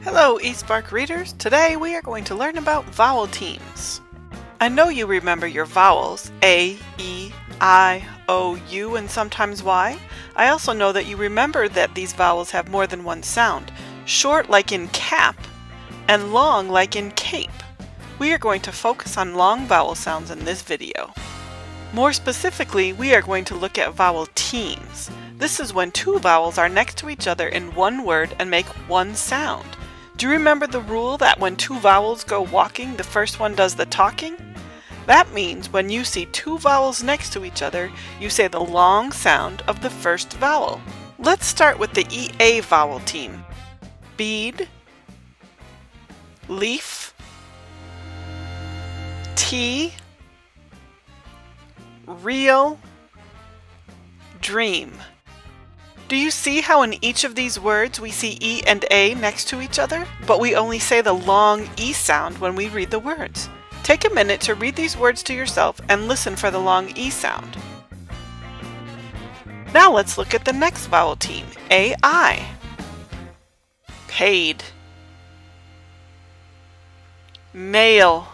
Hello eSpark readers! Today we are going to learn about vowel teams. I know you remember your vowels, A, E, I, O, U, and sometimes Y. I also know that you remember that these vowels have more than one sound, short like in cap, and long like in cape. We are going to focus on long vowel sounds in this video. More specifically, we are going to look at vowel teams. This is when two vowels are next to each other in one word and make one sound. Do you remember the rule that when two vowels go walking, the first one does the talking? That means when you see two vowels next to each other, you say the long sound of the first vowel. Let's start with the EA vowel team. Bead, leaf, tea, real, dream. Do you see how in each of these words we see E and A next to each other, but we only say the long E sound when we read the words? Take a minute to read these words to yourself and listen for the long E sound. Now let's look at the next vowel team, AI. Paid, mail,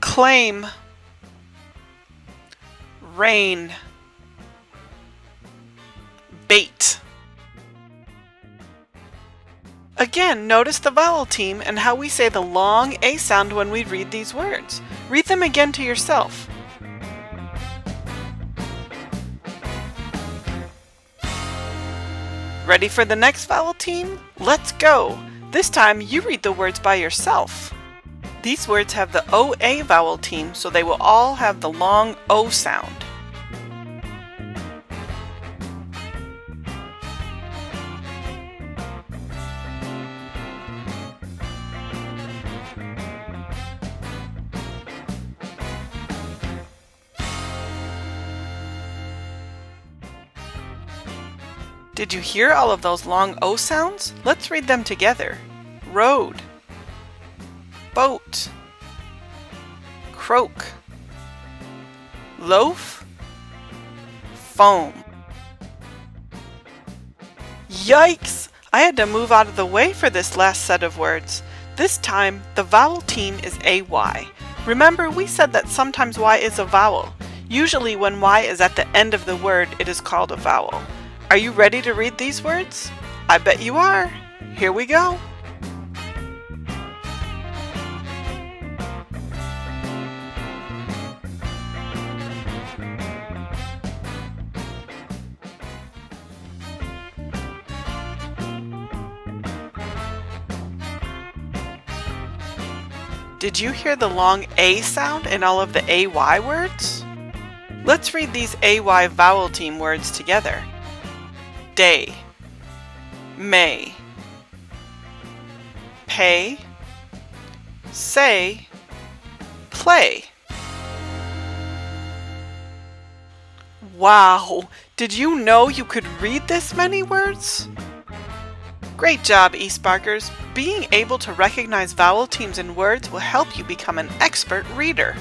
claim, rain, bait. Again, notice the vowel team and how we say the long A sound when we read these words. Read them again to yourself. Ready for the next vowel team? Let's go! This time you read the words by yourself. These words have the OA vowel team, so they will all have the long O sound. Did you hear all of those long O sounds? Let's read them together. Road, boat, croak, loaf, foam. Yikes! I had to move out of the way for this last set of words. This time, the vowel team is AY. Remember, we said that sometimes Y is a vowel. Usually when Y is at the end of the word, it is called a vowel. Are you ready to read these words? I bet you are. Here we go. Did you hear the long A sound in all of the AY words? Let's read these AY vowel team words together. Day, may, pay, say, play. Wow! Did you know you could read this many words? Great job, eSparkers! Being able to recognize vowel teams in words will help you become an expert reader.